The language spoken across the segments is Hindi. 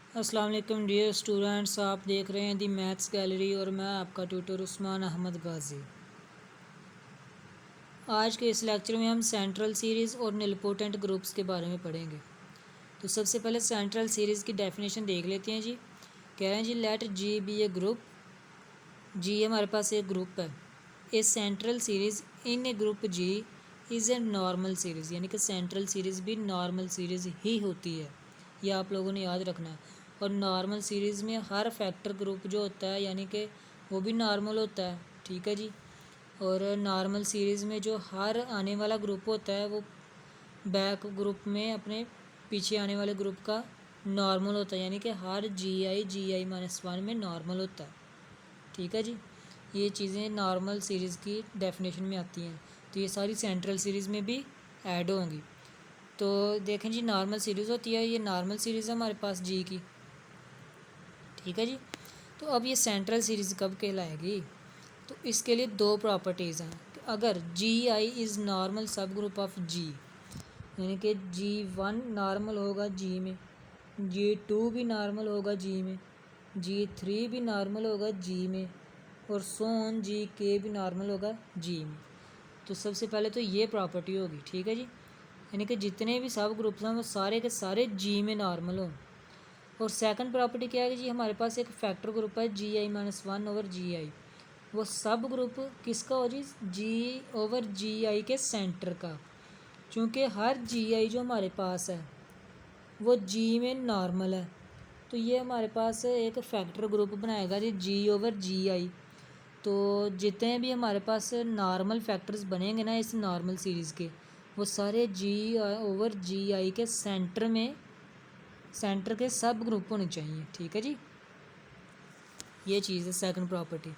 अस्सलाम वालेकुम डियर स्टूडेंट्स, आप देख रहे हैं दी मैथ्स गैलरी और मैं आपका ट्यूटर उस्मान अहमद गाजी। आज के इस लेक्चर में हम सेंट्रल सीरीज़ और निलपोटेंट ग्रुप्स के बारे में पढ़ेंगे। तो सबसे पहले सेंट्रल सीरीज़ की डेफिनेशन देख लेते हैं जी। कह रहे हैं जी let G be a group. G हमारे पास एक ग्रुप है। A central series in a group G is a normal series, यानी कि सेंट्रल सीरीज़ भी नॉर्मल सीरीज़ ही होती है, यह आप लोगों ने याद रखना है। और नॉर्मल सीरीज़ में हर फैक्टर ग्रुप जो होता है यानी कि वो भी नॉर्मल होता है, ठीक है जी। और नॉर्मल सीरीज़ में जो हर आने वाला ग्रुप होता है वो बैक ग्रुप में अपने पीछे आने वाले ग्रुप का नॉर्मल होता है, यानी कि हर जी आई माइनस वन में नॉर्मल होता है, ठीक है जी। ये चीज़ें नॉर्मल सीरीज़ की डेफिनेशन में आती हैं, तो ये सारी सेंट्रल सीरीज़ में भी ऐड होंगी। तो देखें जी, नॉर्मल सीरीज़ होती है, ये नॉर्मल सीरीज़ है हमारे पास जी की, ठीक है जी। तो अब ये सेंट्रल सीरीज़ कब कहलाएगी? तो इसके लिए दो प्रॉपर्टीज़ हैं कि अगर जी आई इज़ नॉर्मल सब ग्रुप ऑफ जी, यानी कि जी वन नॉर्मल होगा जी में, जी टू भी नॉर्मल होगा जी में, जी थ्री भी नॉर्मल होगा जी में, और सो ऑन जी के भी नॉर्मल होगा जी में। तो सबसे पहले तो ये प्रॉपर्टी होगी, ठीक है जी। यानी कि जितने भी सब ग्रुप्स हैं वो सारे के सारे जी में नॉर्मल हों। और सेकंड प्रॉपर्टी क्या है जी, हमारे पास एक फैक्टर ग्रुप है जी आई माइनस वन ओवर जी आई। वो सब ग्रुप किसका हो जी ओवर जी आई के सेंटर का, क्योंकि हर जी आई जो हमारे पास है वो जी में नॉर्मल है, तो ये हमारे पास एक फैक्टर ग्रुप बनाएगा जी ओवर जी आई। तो जितने भी हमारे पास नॉर्मल फैक्टर्स बनेंगे ना इस नॉर्मल सीरीज़ के, वो सारे जी ओवर जी आई के सेंटर के सब ग्रुप होने चाहिए, ठीक है जी। ये चीज़ है सेकंड प्रॉपर्टी।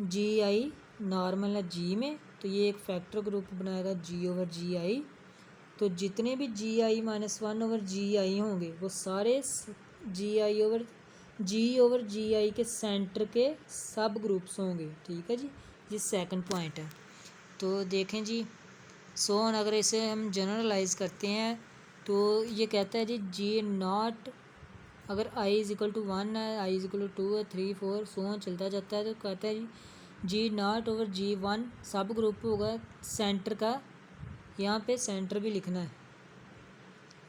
जी आई नॉर्मल है जी में, तो ये एक फैक्टर ग्रुप बनाएगा जी ओवर जी आई। तो जितने भी जी आई माइनस वन ओवर जी आई होंगे वो सारे जी ओवर जी आई के सेंटर के सब ग्रुप्स होंगे, ठीक है जी। ये सेकंड पॉइंट है। तो देखें जी, सोन अगर इसे हम जनरलाइज करते हैं तो ये कहता है जी नॉट, अगर I is equal to one है, आई इज इक्वल टू है, थ्री फोर सोन चलता जाता है, तो कहता है जी नॉट ओवर जी वन सब ग्रुप होगा सेंटर का। यहाँ पे सेंटर भी लिखना है,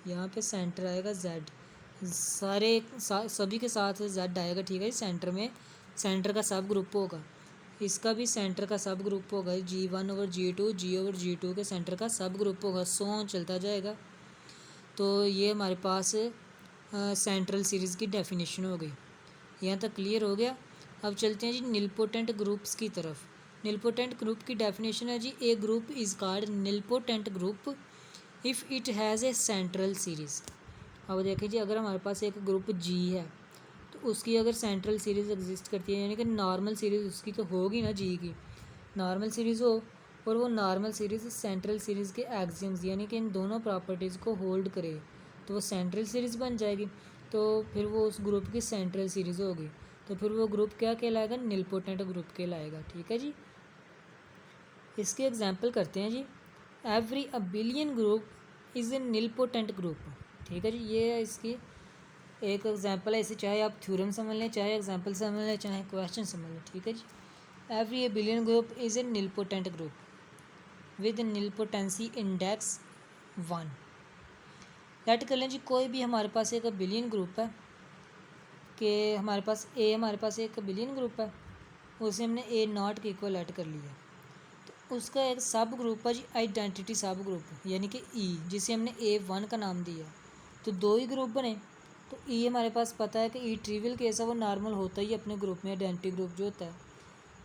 यहाँ पे सेंटर आएगा जेड, सभी के साथ जेड आएगा, ठीक है। सेंटर में सेंटर का सब ग्रुप होगा, इसका भी सेंटर का सब ग्रुप होगा G one over G two, G over G two के सेंटर का सब ग्रुप होगा, सो चलता जाएगा। तो ये हमारे पास सेंट्रल सीरीज़ की डेफिनेशन हो गई। यहाँ तक क्लियर हो गया। अब चलते हैं जी निलपोटेंट ग्रुप्स की तरफ। निलपोटेंट ग्रुप की डेफिनेशन है जी, a group is called nilpotent group if it has a central series. अब देखिए जी, अगर हमारे पास एक ग्रुप जी है तो उसकी अगर सेंट्रल सीरीज़ एग्जिस्ट करती है, यानी कि नॉर्मल सीरीज़ उसकी तो होगी ना जी की, नॉर्मल सीरीज़ हो, और वो नॉर्मल सीरीज़ सेंट्रल सीरीज़ के एक्सियम्स यानी कि इन दोनों प्रॉपर्टीज़ को होल्ड करे, तो वो सेंट्रल सीरीज़ बन जाएगी। तो फिर वो उस ग्रुप की सेंट्रल सीरीज़ होगी, तो फिर वो ग्रुप क्या कहलाएगा? निलपोटेंट ग्रुप कहलाएगा, ठीक है जी। इसके एग्जांपल करते हैं जी। Every abelian group is a nilpotent group, ठीक है जी। ये इसकी एक एग्जांपल है, इसे चाहे आप थ्योरम समझ लें, चाहे एग्जांपल समझ लें, चाहे क्वेश्चन समझ लें, ठीक है जी। Every abelian group is a nilpotent group with nilpotency index one. Let कर लें जी, कोई भी हमारे पास एक अबिलियन ग्रुप है कि हमारे पास एक अबिलियन ग्रुप है, उसे हमने ए नॉट के इक्वल ऐड कर लिया, तो उसका एक सब ग्रुप है जी आइडेंटिटी सब ग्रुप, यानी कि ई, जिसे हमने ए वन का नाम दिया। तो दो ही ग्रुप बने, तो ई हमारे पास पता है कि ई ट्रिवियल केस है, वो नॉर्मल होता ही अपने ग्रुप में, आइडेंटिटी ग्रुप जो होता है।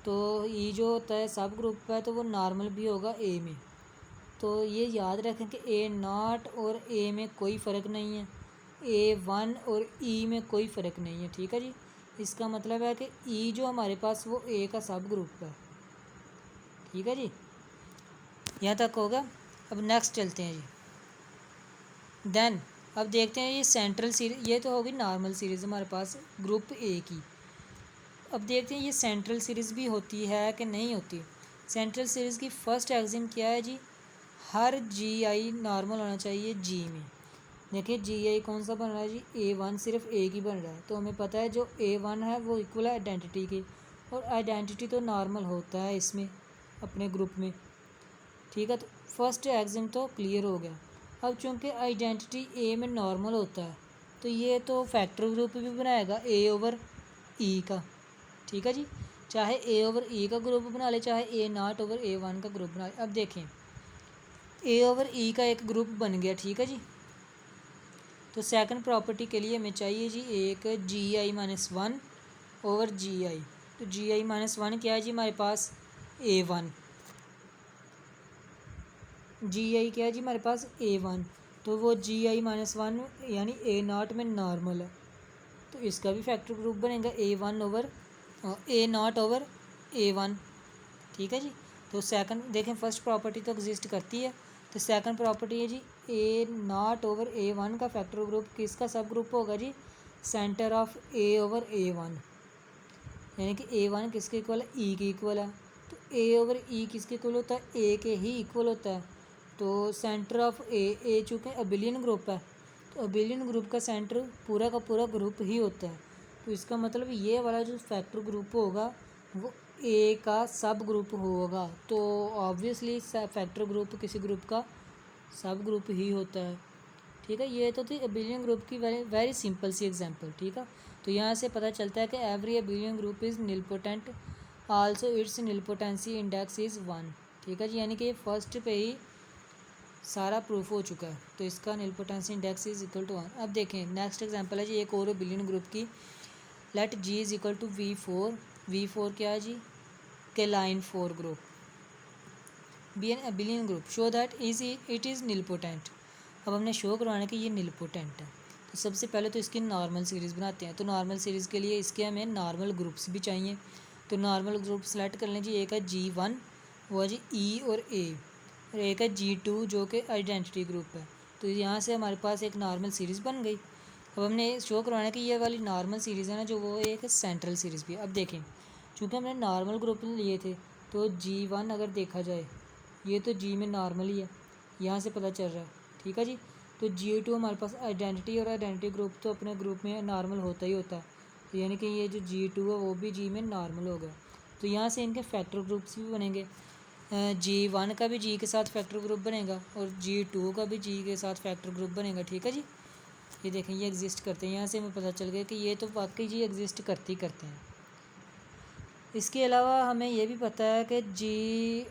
तो ई जो होता है सब ग्रुप है तो वो नॉर्मल भी होगा ए में। तो ये याद रखें कि ए नॉट और ए में कोई फ़र्क नहीं है, ए वन और ई में कोई फ़र्क नहीं है, ठीक है जी। इसका मतलब है कि ई जो हमारे पास वो ए का सब ग्रुप है, ठीक है जी। यहाँ तक होगा। अब नेक्स्ट चलते हैं जी। देन अब देखते हैं ये सेंट्रल सीरीज, ये तो होगी नॉर्मल सीरीज़ हमारे पास ग्रुप ए की। अब देखते हैं ये सेंट्रल सीरीज़ भी होती है कि नहीं होती। सेंट्रल सीरीज़ की फ़र्स्ट एक्सिम क्या है जी? हर जी आई नॉर्मल होना चाहिए जी में। देखिए जी आई कौन सा बन रहा है जी, ए वन सिर्फ एक ही बन रहा है, तो हमें पता है जो ए वन है वो इक्वल है आइडेंटिटी के, और आइडेंटिटी तो नॉर्मल होता है इसमें अपने ग्रुप में, ठीक है। तो फर्स्ट एग्जाम तो क्लियर हो गया। अब चूंकि आइडेंटिटी ए में नॉर्मल होता है तो ये तो फैक्टर ग्रुप भी बनाएगा ए ओवर ई का, ठीक है जी। चाहे ए ओवर ई का ग्रुप बना ले, चाहे ए नॉट ओवर ए वन का ग्रुप बना ले। अब देखें ए ओवर ई का एक ग्रुप बन गया, ठीक है जी। तो सेकंड प्रॉपर्टी के लिए हमें चाहिए जी एक जी आई माइनस वन ओवर जी आई। तो जी आई माइनस वन क्या है जी हमारे पास, ए वन। जी आई क्या है जी हमारे पास, ए वन। तो वो जी आई माइनस वन यानी ए नॉट में नॉर्मल है, तो इसका भी फैक्टर ग्रुप बनेगा A one over A nought over A one, ठीक है जी। तो सेकंड देखें फर्स्ट प्रॉपर्टी तो एग्जिस्ट करती है, तो सेकंड प्रॉपर्टी है जी A nought over A one का फैक्टर ग्रुप किसका सब ग्रुप होगा जी, center of A over A one, यानी कि ए वन किसके इक्वल है, ई के इक्वल है। तो ए ओवर ई किसके इक्वल होता है, ए के ही इक्वल होता है। तो सेंटर ऑफ ए चूँकि अबिलियन ग्रुप है, तो अबिलियन ग्रुप का सेंटर पूरा का पूरा ग्रुप ही होता है। तो इसका मतलब ये वाला जो फैक्टर ग्रुप होगा वो ए का सब ग्रुप होगा, तो ऑब्वियसली फैक्टर ग्रुप किसी ग्रुप का सब ग्रुप ही होता है, ठीक है। ये तो थी अबिलियन ग्रुप की वेरी सिंपल सी एग्जांपल, ठीक है। तो यहाँ से पता चलता है कि every abelian group is nilpotent, also its nilpotency index is one, ठीक है जी। यानी कि ये फर्स्ट पे ही सारा प्रूफ हो चुका है, तो इसका nilpotency index is equal to one. अब देखें नेक्स्ट एग्जांपल है जी एक और अबिलियन ग्रुप की, let G is equal to V four क्या है जी, Klein four group be an abelian group, show that it is nilpotent. अब हमने शो करवाना कि ये निलपोटेंट है, तो सबसे पहले तो इसकी नॉर्मल सीरीज़ बनाते हैं। तो नॉर्मल सीरीज़ के लिए इसके हमें नॉर्मल ग्रुप्स भी चाहिए, तो नॉर्मल ग्रुप सेलेक्ट कर लें जी। एक है जी वन, वो है जी ई और ए, और एक है जी टू जो कि आइडेंटिटी ग्रुप है। तो यहाँ से हमारे पास एक नॉर्मल सीरीज़ बन गई। अब हमने शो करवाना है कि ये वाली नॉर्मल सीरीज़ है ना जो, वो एक सेंट्रल सीरीज़ भी है। अब देखें चूँकि हमने नॉर्मल ग्रुप लिए थे, तो जी वन अगर देखा जाए ये तो जी में नॉर्मल ही है, यहाँ से पता चल रहा है, ठीक है जी। तो जी टू हमारे पास आइडेंटिटी और आइडेंटिटी ग्रुप तो अपने ग्रुप में नॉर्मल होता ही होता है, तो यानी कि ये जो जी टू है वो भी जी में नॉर्मल हो गया। तो यहाँ से इनके फैक्टर ग्रुप्स भी बनेंगे, जी वन का भी जी के साथ फैक्टर ग्रुप बनेगा और जी टू का भी जी के साथ फैक्टर ग्रुप बनेगा, ठीक है जी। ये देखें ये एग्जिस्ट करते हैं, यहाँ से हमें पता चल गया कि ये तो वाकई जी एग्जिस्ट करते ही करते हैं। इसके अलावा हमें ये भी पता है कि जी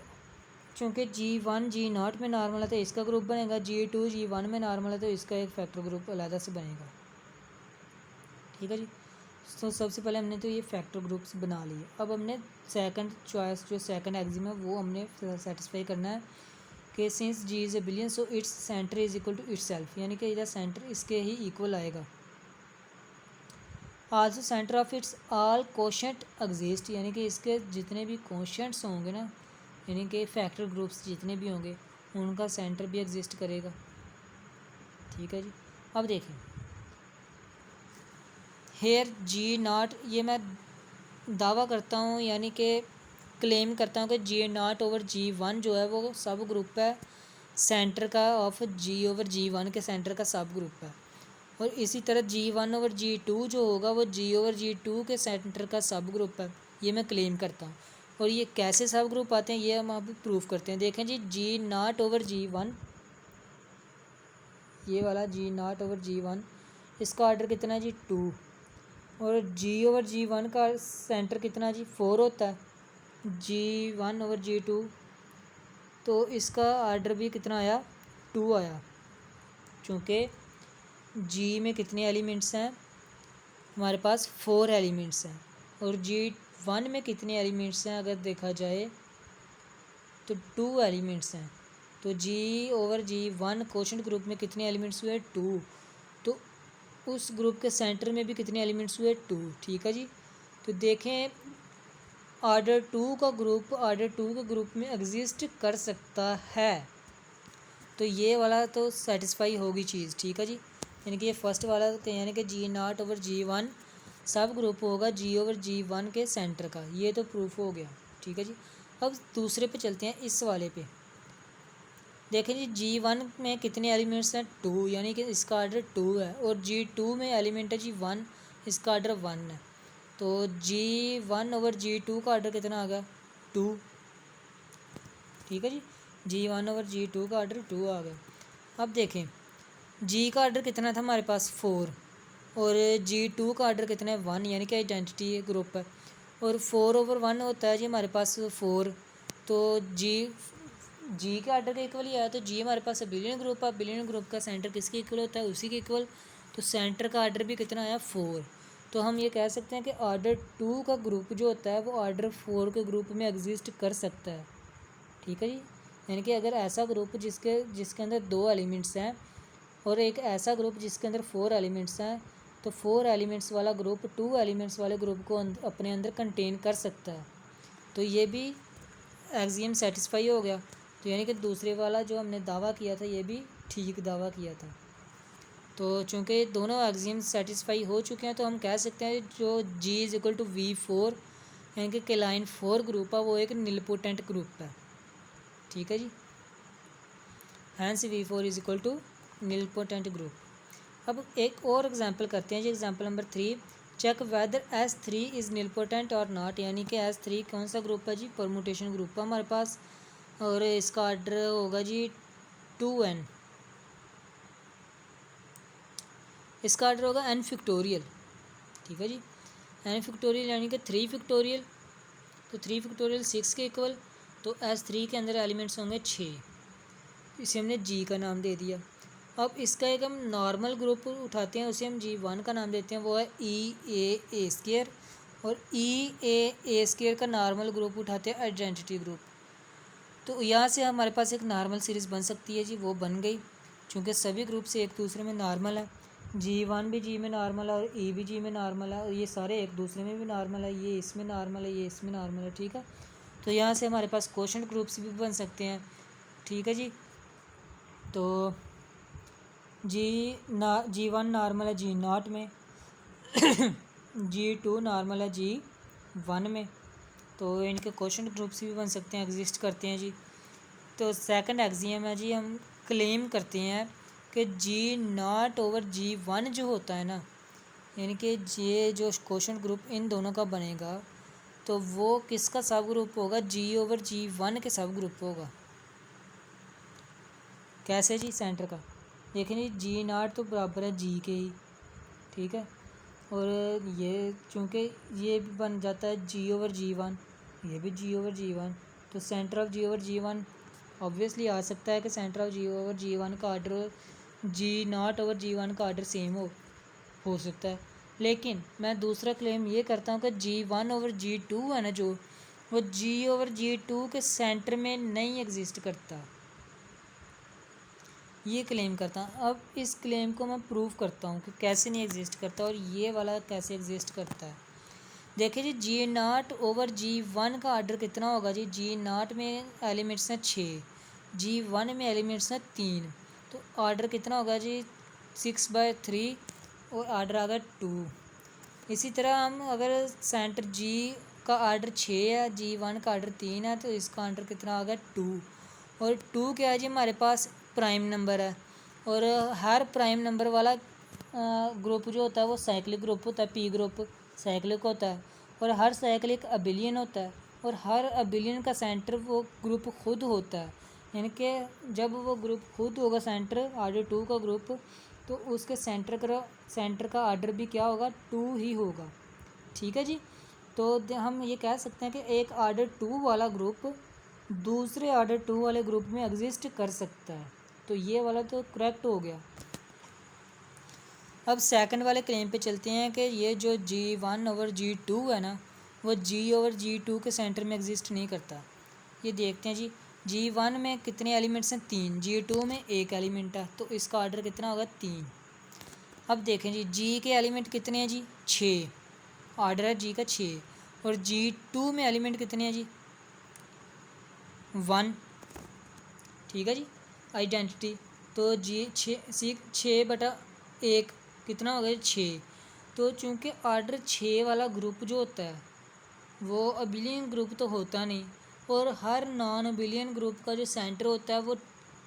चूँकि जी वन जी नॉट में नॉर्मल है तो इसका ग्रुप बनेगा, जी टू जी वन में नॉर्मल है तो इसका एक फैक्टर ग्रुप अलग से बनेगा, ठीक है जी। तो सबसे पहले हमने तो ये फैक्टर ग्रुप्स बना लिए। अब हमने सेकंड चॉइस जो सेकंड एग्जिम है वो हमने सेटिस्फाई करना है कि since G is abelian so it's center is equal to itself, यानी कि इधर सेंटर इसके ही इक्वल आएगा। Also center of its all quotient exist, यानी कि इसके जितने भी कोशेंट्स होंगे ना, यानी कि फैक्टर ग्रुप्स जितने भी होंगे उनका सेंटर भी एग्जिस्ट करेगा, ठीक है जी। अब देखें हेयर जी नॉट, ये मैं दावा करता हूँ यानी कि क्लेम करता हूँ कि G naught over G one जो है वो सब ग्रुप है सेंटर का of G over G one के सेंटर का सब ग्रुप है, और इसी तरह G one over G two जो होगा वो जी ओवर जी टू के सेंटर का सब ग्रुप है, ये मैं क्लेम करता हूँ। और ये कैसे सब ग्रुप आते हैं ये हम अब प्रूफ करते हैं। देखें जी नॉट ओवर जी वन, ये वाला जी नॉट ओवर जी वन इसका ऑर्डर कितना है जी टू, और जी ओवर जी वन का सेंटर कितना जी फोर होता है, जी वन ओवर जी टू तो इसका ऑर्डर भी कितना आया टू आया, चूँकि जी में कितने एलिमेंट्स हैं हमारे पास फोर एलिमेंट्स हैं, और जी वन में कितने एलिमेंट्स हैं अगर देखा जाए तो टू एलिमेंट्स हैं। तो जी over G one quotient group में कितने एलिमेंट्स हुए टू, तो उस ग्रुप के सेंटर में भी कितने एलिमेंट्स हुए टू, ठीक है जी। तो देखें ऑर्डर टू का ग्रुप ऑर्डर टू के ग्रुप में एग्जिस्ट कर सकता है, तो ये वाला तो सेटिस्फाई होगी चीज़, ठीक है जी। यानी कि ये फर्स्ट वाला यानी कि G naught over G one सब ग्रुप होगा जी ओवर जी वन के सेंटर का, ये तो प्रूफ हो गया, ठीक है जी। अब दूसरे पे चलते हैं इस वाले पे। देखें जी G1 में कितने एलिमेंट्स हैं 2, यानी कि इसका ऑर्डर 2 है, और G2 में एलिमेंट है G1, इसका ऑर्डर 1 है। तो G1 ओवर G2 का ऑर्डर कितना आ गया 2। ठीक है जी, G1 ओवर G2 का ऑर्डर 2 आ गया। अब देखें G का ऑर्डर कितना था हमारे पास 4, और G2 का ऑर्डर कितना है 1, यानी कि आइडेंटिटी ग्रुप है, और 4 ओवर 1 होता है जी हमारे पास 4। तो जी के ऑर्डर के इक्वल ही आया, तो जी हमारे पास बिलियन ग्रुप है, बिलियन ग्रुप का सेंटर किसके इक्वल होता है उसी के इक्वल, तो सेंटर का ऑर्डर भी कितना आया 4। तो हम ये कह सकते हैं कि ऑर्डर 2 का ग्रुप जो होता है वो ऑर्डर 4 के ग्रुप में एग्जिस्ट कर सकता है। ठीक है जी, यानी कि अगर ऐसा ग्रुप जिसके अंदर 2 एलिमेंट्स हैं और एक ऐसा ग्रुप जिसके अंदर 4 एलिमेंट्स हैं, तो 4 एलिमेंट्स वाला ग्रुप 2 एलिमेंट्स वाले ग्रुप को अपने अंदर कंटेन कर सकता है। तो ये भी एक्सियम सेटिस्फाई हो गया। तो यानी कि दूसरे वाला जो हमने दावा किया था ये भी ठीक दावा किया था। तो चूँकि दोनों एक्सियम सेटिस्फाई हो चुके हैं, तो हम कह सकते हैं जो G is equal to V4 यानी कि केलाइन 4 ग्रुप है वो एक निलपोटेंट ग्रुप है। ठीक है जी, hence V4 is equal to nilpotent group. अब एक और एग्जांपल करते हैं जी, example number 3, check whether S3 is nilpotent or not, यानी कि S3 कौन सा ग्रुप है जी, परमुटेशन ग्रुप है हमारे पास, और इसका ऑर्डर होगा जी 2n, इसका ऑर्डर होगा n फैक्टोरियल। ठीक है जी, n फैक्टोरियल यानी कि 3 फैक्टोरियल, तो 3 फैक्टोरियल 6 के इक्वल, तो S3 के अंदर एलिमेंट्स होंगे 6, इसे हमने G का नाम दे दिया। अब इसका एक हम नॉर्मल ग्रुप उठाते हैं, उसे हम G1 का नाम देते हैं, वो है EA स्केयर, और EA स्केयर का नॉर्मल ग्रुप उठाते हैं आइडेंटिटी ग्रुप। तो यहाँ से हमारे पास एक नॉर्मल सीरीज़ बन सकती है जी, वो बन गई, क्योंकि सभी ग्रुप से एक दूसरे में नॉर्मल है, G1 भी G में नॉर्मल है और E भी G में नॉर्मल है, और ये सारे एक दूसरे में भी नॉर्मल है, ये इसमें नॉर्मल है, ये इसमें नॉर्मल है। ठीक है, तो यहाँ से हमारे पास क्वोशंट ग्रुप्स भी बन सकते हैं। ठीक है जी, तो G1 नॉर्मल है G0 में G2 नॉर्मल है G1 में, तो इनके क्वोशंट ग्रुप्स भी बन सकते हैं, एग्जिस्ट करते हैं जी। तो सेकंड एक्सियम है जी, हम क्लेम करते हैं कि G0 ओवर G1 जो होता है ना, यानी कि ये जो क्वोशंट ग्रुप इन दोनों का बनेगा, तो वो किसका सब ग्रुप होगा, G ओवर G1 के सब ग्रुप होगा। कैसे जी, सेंटर का देखें जी, G0 तो बराबर है G के ही। ठीक है, और ये चूँकि ये भी बन जाता है G ओवर G1, ये भी G ओवर G1, तो center of G over G1 obviously आ सकता है कि centre of G over G1 का ऑर्डर G0 ओवर G1 का ऑर्डर सेम हो सकता है। लेकिन मैं दूसरा क्लेम ये करता हूँ कि G1 ओवर G2 है ना, जो वो G ओवर G2 के सेंटर में नहीं एग्जिस्ट करता, ये क्लेम करता हूँ। अब इस क्लेम को मैं प्रूव करता हूँ कि कैसे नहीं एग्जिस्ट करता और ये वाला कैसे एग्जिस्ट करता है। देखिए जी, G0 ओवर G1 का ऑर्डर कितना होगा जी, G0 में एलिमेंट्स हैं 6, G1 में एलिमेंट्स हैं 3, तो ऑर्डर कितना होगा जी 6/3, और ऑर्डर आ गया 2। इसी तरह हम अगर सेंटर G का ऑर्डर 6 है, G1 का ऑर्डर 3 है, तो इसका ऑर्डर कितना आ गया 2, और 2 क्या है जी, हमारे पास प्राइम नंबर है, और हर प्राइम नंबर वाला ग्रुप जो होता है वो साइक्लिक ग्रुप होता है, P ग्रुप साइक्लिक होता है, और हर साइक्लिक अबिलियन होता है, और हर अबिलियन का सेंटर वो ग्रुप खुद होता है, यानी कि जब वो ग्रुप खुद होगा सेंटर ऑर्डर 2 का ग्रुप, तो उसके सेंटर का ऑर्डर भी क्या होगा 2 ही होगा। ठीक है जी, तो हम ये कह सकते हैं कि एक ऑर्डर 2 वाला ग्रुप दूसरे ऑर्डर 2 वाले ग्रुप में एग्जिस्ट कर सकता है, तो ये वाला तो करेक्ट हो गया। अब सेकंड वाले क्लेम पे चलते हैं कि ये जो G1 ओवर G2 है ना, वो G ओवर G2 के सेंटर में एग्जिस्ट नहीं करता। ये देखते हैं जी, G1 में कितने एलिमेंट्स हैं 3, G2 में 1 एलिमेंट है, तो इसका ऑर्डर कितना होगा 3। अब देखें जी, G के एलिमेंट कितने हैं जी 6, ऑर्डर है G का 6, और G2 में एलिमेंट कितने हैं जी 1। ठीक है जी, आइडेंटिटी, तो G6/1 कितना हो गया 6। तो चूँकि ऑर्डर 6 वाला ग्रुप जो होता है वो अबिलियन ग्रुप तो होता नहीं, और हर नॉन अबिलियन ग्रुप का जो सेंटर होता है वो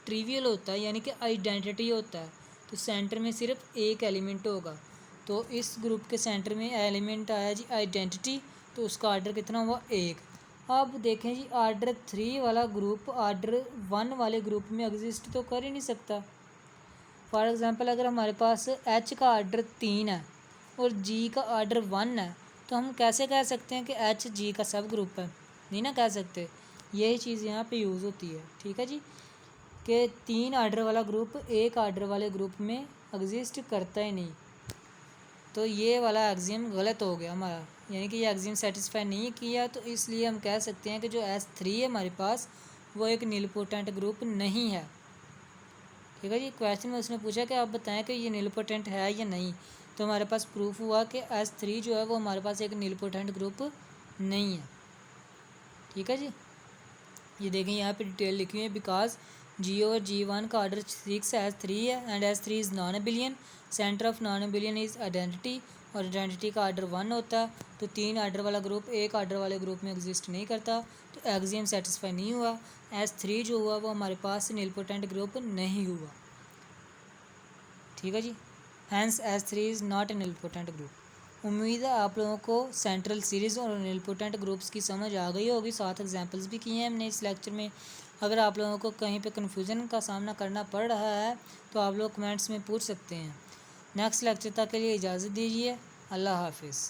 ट्रिवियल होता है यानी कि आइडेंटिटी होता है, तो सेंटर में सिर्फ एक एलिमेंट होगा। तो इस ग्रुप के सेंटर में एलिमेंट आया जी आइडेंटिटी, तो उसका आर्डर कितना हुआ 1। अब देखें जी आर्डर 3 वाला ग्रुप आर्डर 1 वाले ग्रुप में एग्जिस्ट तो कर ही नहीं सकता। फॉर एग्ज़ाम्पल अगर हमारे पास एच का आर्डर 3 है और जी का आर्डर 1 है, तो हम कैसे कह सकते हैं कि एच जी का सब ग्रुप है? नहीं ना कह सकते। यही चीज़ यहाँ पे यूज़ होती है, ठीक है जी, कि 3 आर्डर वाला ग्रुप एक आर्डर वाले ग्रुप में एग्जिस्ट करता ही नहीं। तो ये वाला एक्सियम गलत हो गया हमारा, यानी कि ये एक्सियम सेटिस्फाई नहीं किया, तो इसलिए हम कह सकते हैं कि जो S3 है हमारे पास वो एक नीलपोटेंट ग्रुप नहीं है। ठीक है जी, क्वेश्चन में उसने पूछा कि आप बताएं कि ये नीलपोटेंट है या नहीं, तो हमारे पास प्रूफ हुआ कि S3 जो है वो हमारे पास एक नीलपोटेंट ग्रुप नहीं है। ठीक है जी, ये देखें यहाँ पे डिटेल लिखी हुई है, बिकॉज G/G1 का ऑर्डर 6 S3 है and S3 is non abelian, centre of non abelian is identity, और आइडेंटिटी का ऑर्डर 1 होता है, तो 3 आर्डर वाला ग्रुप एक आर्डर वाले ग्रुप में एग्जिस्ट नहीं करता, तो एक्सियम सेटिस्फाई नहीं हुआ। S3 जो हुआ वो हमारे पास नीलपोटेंट ग्रुप नहीं हुआ। ठीक है जी, hence S3 is not a nilpotent group. उम्मीद है आप लोगों को सेंट्रल सीरीज़ और नीलपोटेंट ग्रुप्स की समझ आ गई होगी, साथ एग्जांपल्स भी किए हैं हमने इस लेक्चर में। अगर आप लोगों को कहीं पे कन्फ्यूज़न का सामना करना पड़ रहा है तो आप लोग कमेंट्स में पूछ सकते हैं। नेक्स्ट लेक्चर तक के लिए इजाज़त दीजिए। अल्लाह हाफिज़।